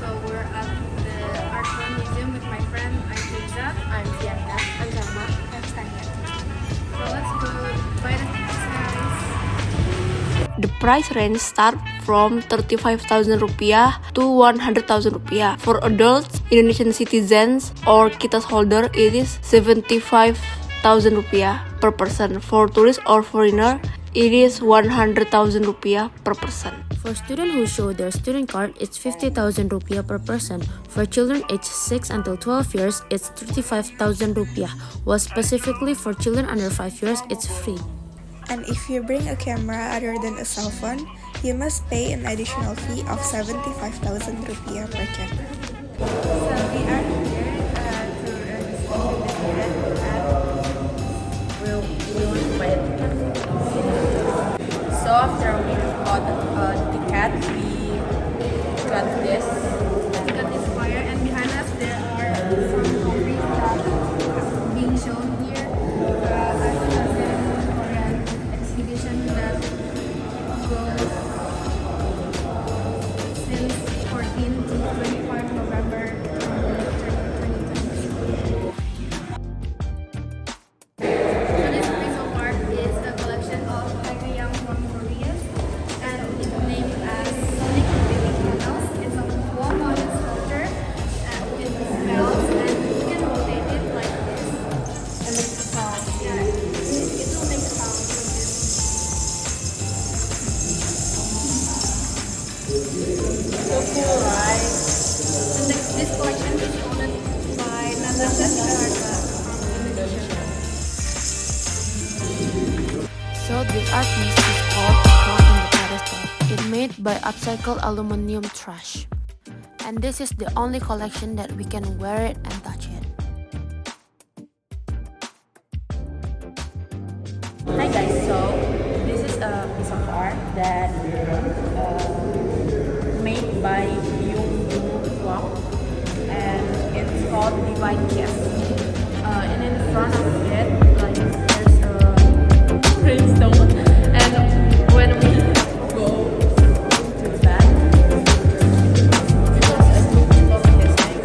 So we're at the Art Film Museum with my friend. I'm Teza. I'm Fianna. I'm Salma. I'm Tanya. So let's go buy the tickets, guys. The price range start from 35,000 rupiah to 100,000 rupiah. For adults, Indonesian citizens or kitas holder, it is 75,000 rupiah per person. For tourist or foreigner, it is 100,000 rupiah per person. For students who show their student card, it's 50,000 rupiah per person. For children aged 6 until 12 years, it's 35,000 rupiah. While specifically for children under 5 years, it's free. And if you bring a camera other than a cell phone, you must pay an additional fee of 75,000 rupiah per camera. So we are here to register the ticket and we want to buy a ticket. So after we bought the ticket, we got this. We got this flyer, and behind us there are some copies that are being shown here. As a Korean exhibition that goes since 14 to 24 November 2020. So this piece of art is a collection of Young from Korea, and it's named as Sonic Baby Panels. It's a wall mounted sculpture with bells, and you can rotate it like this. And make sound. Yeah, it will make sound like this. So cool, right? And this collection is owned by Museum Jakarta from Indonesia. So this art piece is called Crown in the Pedestal. It's made by upcycled aluminum trash. And this is the only collection that we can wear it and touch it. Hi guys, so this is a piece of art that made by Wang, and it's called Divine Kiss. And in front of it, like there's a gravestone, and when we go to that, it was a group of kissing.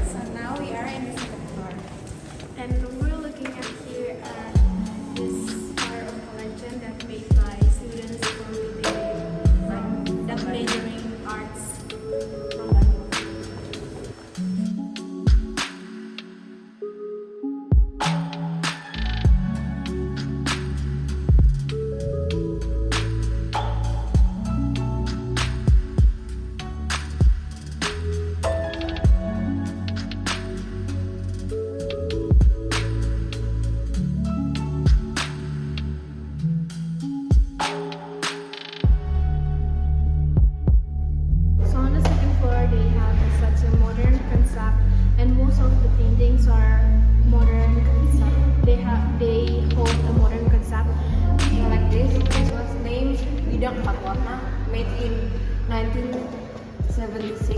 So now we are in the second floor, and we're looking at here at this part of collection that made by students from that majoring arts from Bandung. So on the second floor, they have such a modern concept, and most of the paintings are modern concept. They hold a modern concept like this. This was named Bidang Empat Warna, made in 1976,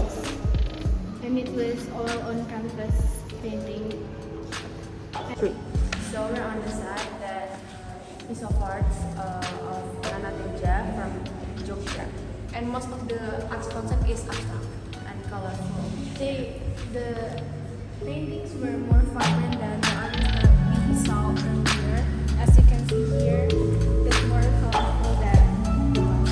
and it was all on canvas painting. So we're on the side that piece of art of Nana Teja from Jogja. And most of the art concept is abstract and colorful. The paintings were more vibrant than the others that we saw earlier. As you can see here, it's more colorful than the ones.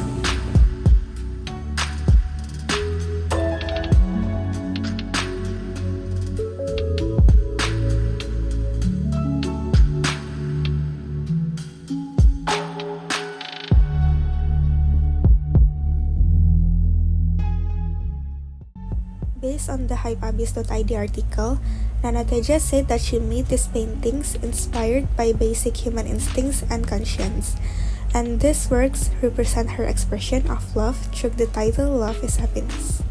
Based on the hypeabyss.id article, Nana Teja said that she made these paintings inspired by basic human instincts and conscience, and these works represent her expression of love through the title Love is Happiness.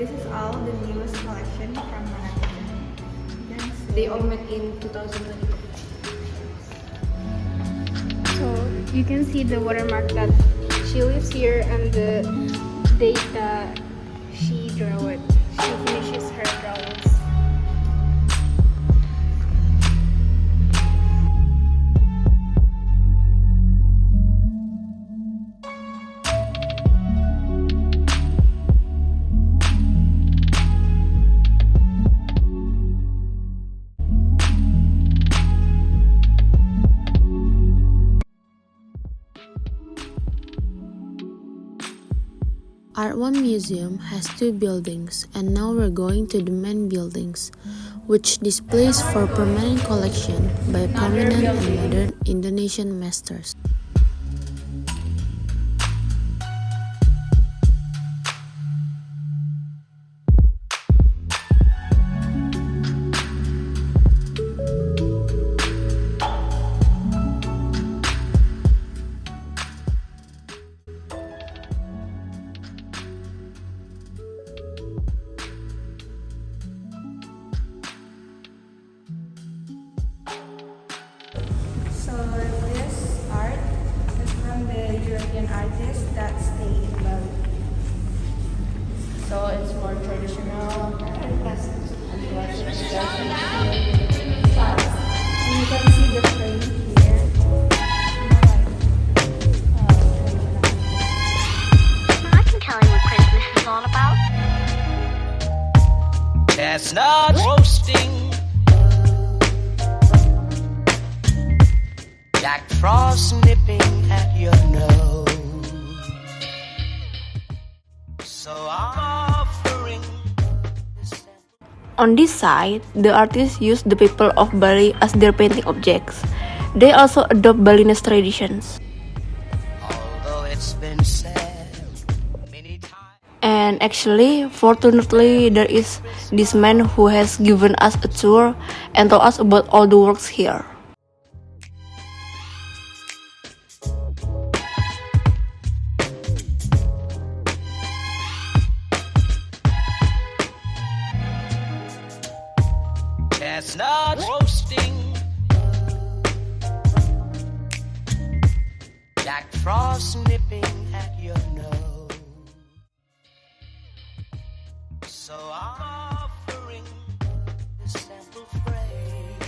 this is all the newest collection from Manhattan. They all met in 2022. So you can see the watermark that she lives here and the date that she drew it. She finishes her drawings. Art One Museum has two buildings, and now we're going to the main buildings, which displays for permanent collection by prominent and modern Indonesian masters. So this art is from the European artists that stay in Bali. So it's more traditional and classic. And you can see the frame here. I can tell you what Christmas is all about. Chestnuts roasting, Jack Frost nipping at your nose. So I'm offering this. On this side, the artists use the people of Bali as their painting objects. They also adopt Balinese traditions. Although it's been said many times. And actually, fortunately, there is this man who has given us a tour and told us about all the works here. Chestnuts roasting, Jack Frost nipping at your nose. So I'm offering this sample phrase.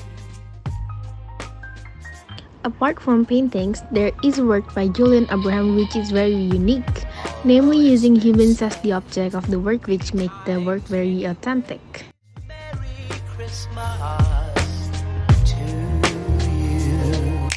Apart from paintings, there is work by Julian Abraham which is very unique, namely using humans as the object of the work, which make the work very authentic. Merry Christmas to you.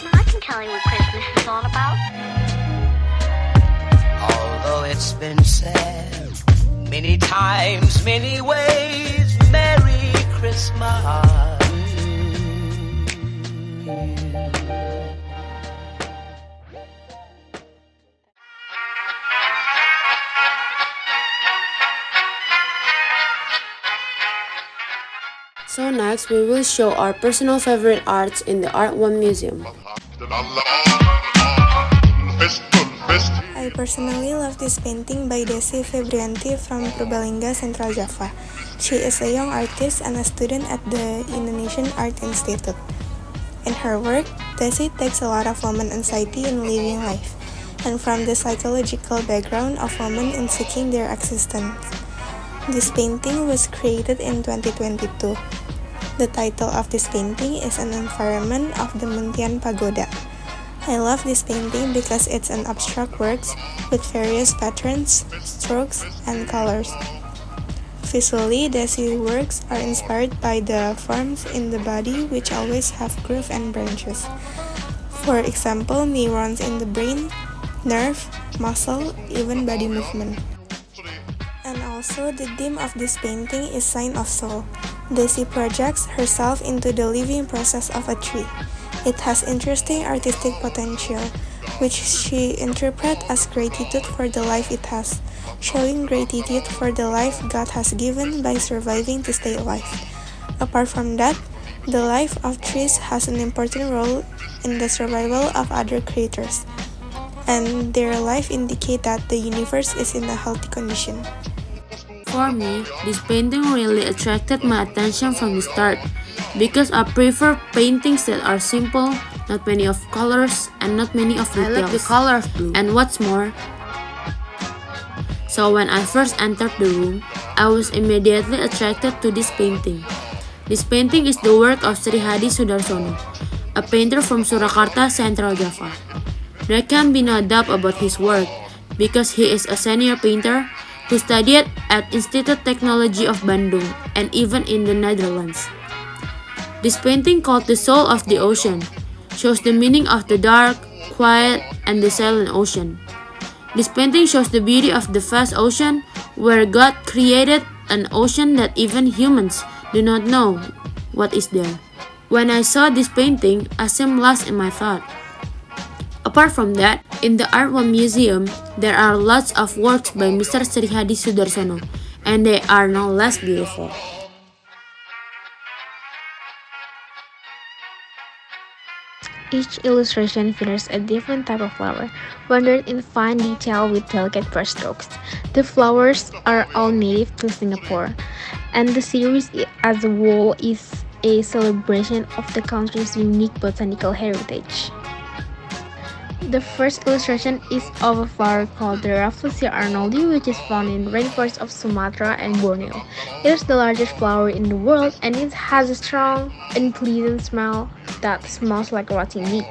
I can tell you what Christmas is all about. Although it's been said many times, many ways, Merry Christmas. So next, we will show our personal favorite arts in the Art One Museum. I personally love this painting by Desi Febrianti from Purbalingga, Central Java. She is a young artist and a student at the Indonesian Art Institute. In her work, Desi takes a lot of women anxiety in living life, and from the psychological background of women in seeking their existence. This painting was created in 2022. The title of this painting is An Environment of the Muntian Pagoda. I love this painting because it's an abstract work with various patterns, strokes, and colors. Visually, Desi's works are inspired by the forms in the body which always have groove and branches. For example, neurons in the brain, nerve, muscle, even body movement. And also, the theme of this painting is Sign of Soul. Desi projects herself into the living process of a tree. It has interesting artistic potential. which she interprets as gratitude for the life it has, showing gratitude for the life God has given by surviving to stay alive. Apart from that, the life of trees has an important role in the survival of other creatures, and their life indicate that the universe is in a healthy condition. For me, this painting really attracted my attention from the start because I prefer paintings that are simple, not many of colors, and not many of details. I like the color of blue. And what's more, so when I first entered the room, I was immediately attracted to this painting. This painting is the work of Sri Hadi Sudarsono, a painter from Surakarta, Central Java. There can be no doubt about his work because he is a senior painter who studied at Institute Technology of Bandung and even in the Netherlands. This painting, called The Soul of the Ocean, shows the meaning of the dark, quiet, and the silent ocean. This painting shows the beauty of the vast ocean, where God created an ocean that even humans do not know what is there. When I saw this painting, I seemed lost in my thought. Apart from that, in the Art One Museum, there are lots of works by Mr. Sri Hadi Sudarsono, and they are no less beautiful. Each illustration features a different type of flower, rendered in fine detail with delicate brushstrokes. The flowers are all native to Singapore, and the series as a whole is a celebration of the country's unique botanical heritage. The first illustration is of a flower called the Rafflesia arnoldi, which is found in rainforests of Sumatra and Borneo. It is the largest flower in the world, and it has a strong and pleasant smell that smells like rotting meat.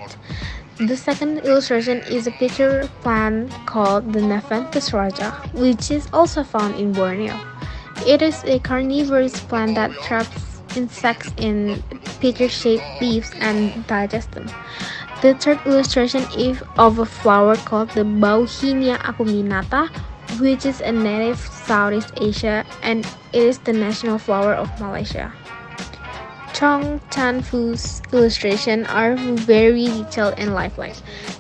The second illustration is a picture plant called the Nepenthes raja, which is also found in Borneo. It is a carnivorous plant that traps insects in pear-shaped leaves and digests them. The third illustration is of a flower called the Bauhinia acuminata, which is a native Southeast Asia, and it is the national flower of Malaysia. Chong Chan-Fu's illustrations are very detailed and lifelike.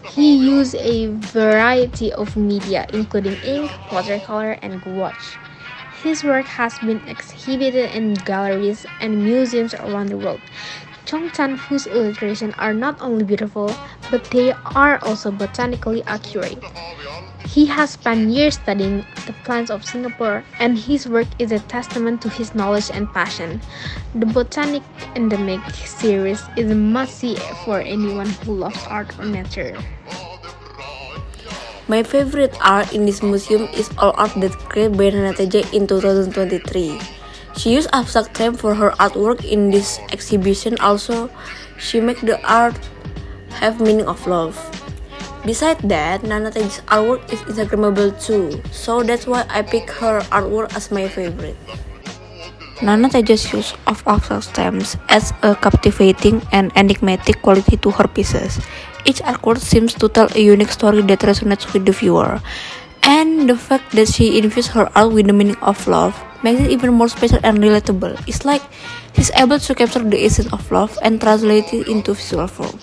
He used a variety of media, including ink, watercolor, and gouache. His work has been exhibited in galleries and museums around the world. Chong Chan-Fu's illustrations are not only beautiful, but they are also botanically accurate. He has spent years studying the plants of Singapore, and his work is a testament to his knowledge and passion. The Botanic Endemic series is a must-see for anyone who loves art or nature. My favorite art in this museum is all art that created by Nana Teja in 2023. She used abstract theme for her artwork in this exhibition. Also, she make the art have meaning of love. Besides that, Nana Teja's artwork is Instagrammable too, so that's why I pick her artwork as my favorite. Nana Teja's use of abstract themes adds a captivating and enigmatic quality to her pieces. Each artwork seems to tell a unique story that resonates with the viewer. And the fact that she infused her art with the meaning of love makes it even more special and relatable. It's like she's able to capture the essence of love and translate it into visual form.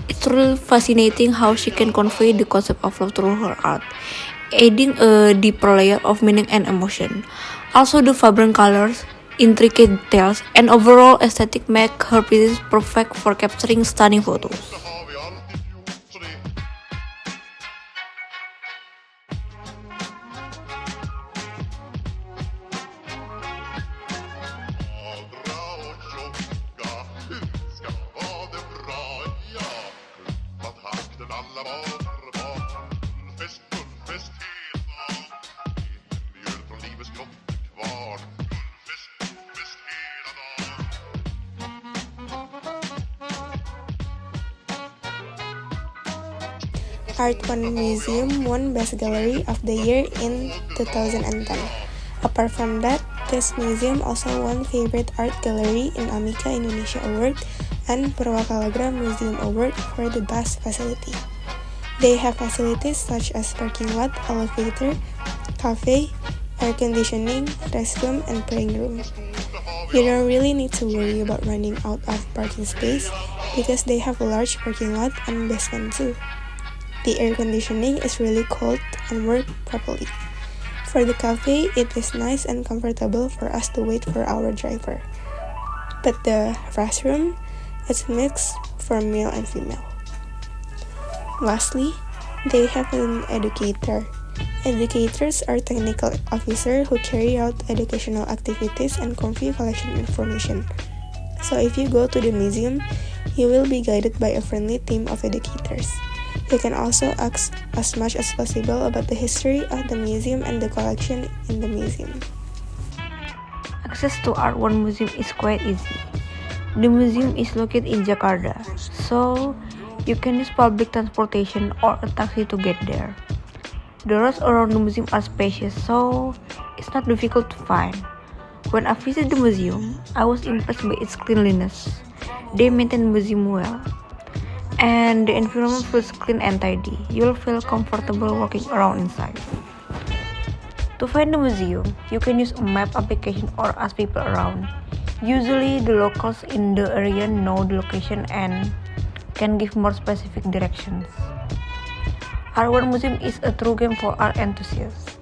It's really fascinating how she can convey the concept of love through her art, adding a deeper layer of meaning and emotion. Also, the vibrant colors, intricate details, and overall aesthetic make her pieces perfect for capturing stunning photos. Art One Museum won Best Gallery of the Year in 2010. Apart from that, this museum also won Favorite Art Gallery in Amica Indonesia Award and Purwakarta Museum Award for the best facility. They have facilities such as parking lot, elevator, cafe, air conditioning, restroom, and praying room. You don't really need to worry about running out of parking space because they have a large parking lot and basement too. The air conditioning is really cold and work properly. For the cafe, it is nice and comfortable for us to wait for our driver. But the restroom is mixed for male and female. Lastly, they have an educator. Educators are technical officers who carry out educational activities and convey collection information. So if you go to the museum, you will be guided by a friendly team of educators. You can also ask as much as possible about the history of the museum and the collection in the museum. Access to Art One Museum is quite easy. The museum is located in Jakarta, so you can use public transportation or a taxi to get there. The roads around the museum are spacious, so it's not difficult to find. When I visited the museum, I was impressed by its cleanliness. They maintain the museum well, and the environment feels clean and tidy. You'll feel comfortable walking around inside. To find the museum, you can use a map application or ask people around. Usually, the locals in the area know the location and can give more specific directions. Art One Museum is a true game for art enthusiasts.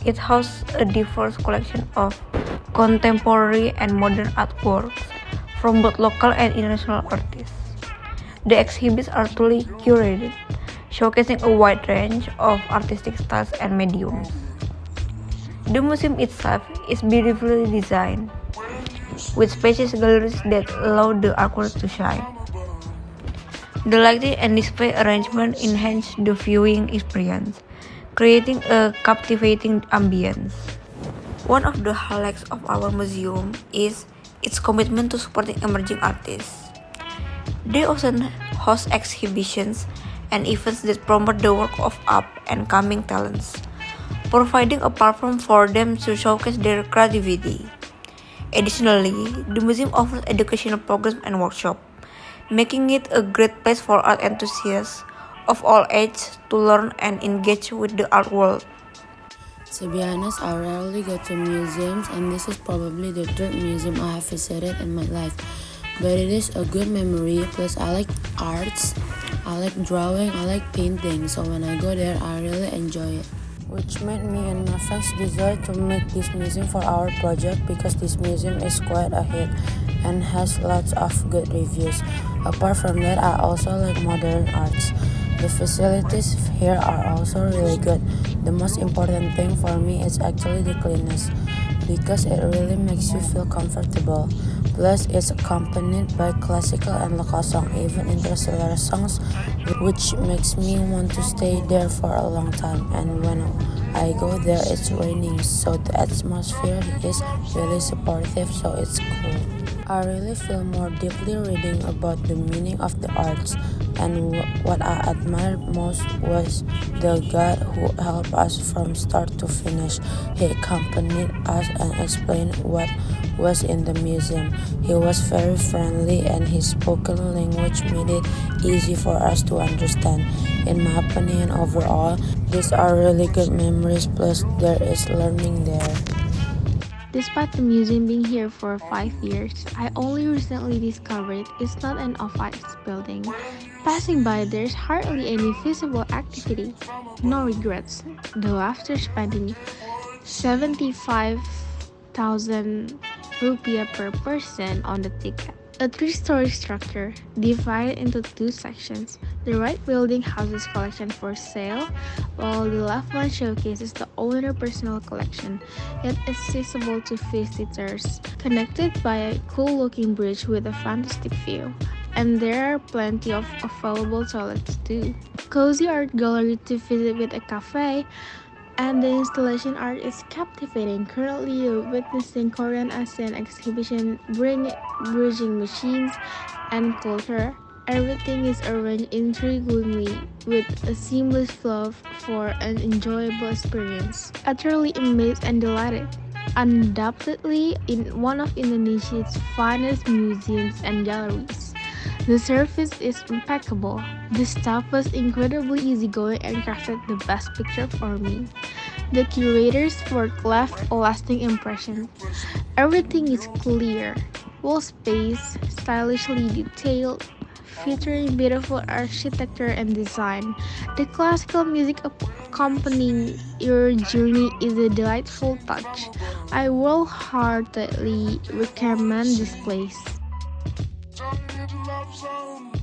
It houses a diverse collection of contemporary and modern artworks from both local and international artists. The exhibits are truly curated, showcasing a wide range of artistic styles and mediums. The museum itself is beautifully designed, with spacious galleries that allow the artwork to shine. The lighting and display arrangement enhance the viewing experience, creating a captivating ambience. One of the highlights of our museum is its commitment to supporting emerging artists. They often host exhibitions and events that promote the work of up and coming talents, providing a platform for them to showcase their creativity. Additionally, the museum offers educational programs and workshops, making it a great place for art enthusiasts of all ages to learn and engage with the art world. To be honest, I rarely go to museums, and this is probably the third museum I have visited in my life. But it is a good memory, plus I like arts, I like drawing, I like painting, so when I go there, I really enjoy it. Which made me and my friends decide to make this museum for our project because this museum is quite a hit and has lots of good reviews. Apart from that, I also like modern arts. The facilities here are also really good. The most important thing for me is actually the cleanness because it really makes you feel comfortable. Plus, it's accompanied by classical and local songs, even interstellar songs, which makes me want to stay there for a long time. And when I go there, it's raining, so the atmosphere is really supportive, so it's cool. I really feel more deeply reading about the meaning of the arts, and what I admired most was the guide who helped us from start to finish. He accompanied us and explained what was in the museum. He was very friendly and his spoken language made it easy for us to understand. In my opinion, overall, these are really good memories, plus there is learning there. Despite the museum being here for 5 years, I only recently discovered it's not an office building. Passing by, there's hardly any visible activity. No regrets, though after spending 75,000 rupiah per person on the ticket. A three-story structure divided into two sections. The right building houses collection for sale, while the left one showcases the owner's personal collection. It is accessible to visitors, connected by a cool-looking bridge with a fantastic view. And there are plenty of available toilets too. Cozy art gallery to visit with a cafe, and the installation art is captivating. Currently, you're witnessing Korean ASEAN exhibition bridging machines and culture. Everything is arranged intriguingly with a seamless flow for an enjoyable experience. Utterly amazed and delighted. Undoubtedly in one of Indonesia's finest museums and galleries. The service is impeccable. The staff was incredibly easygoing and crafted the best picture for me. The curator's work left a lasting impression. Everything is clear, well spaced, stylishly detailed, featuring beautiful architecture and design. The classical music accompanying your journey is a delightful touch. I wholeheartedly recommend this place. Turn it love zone.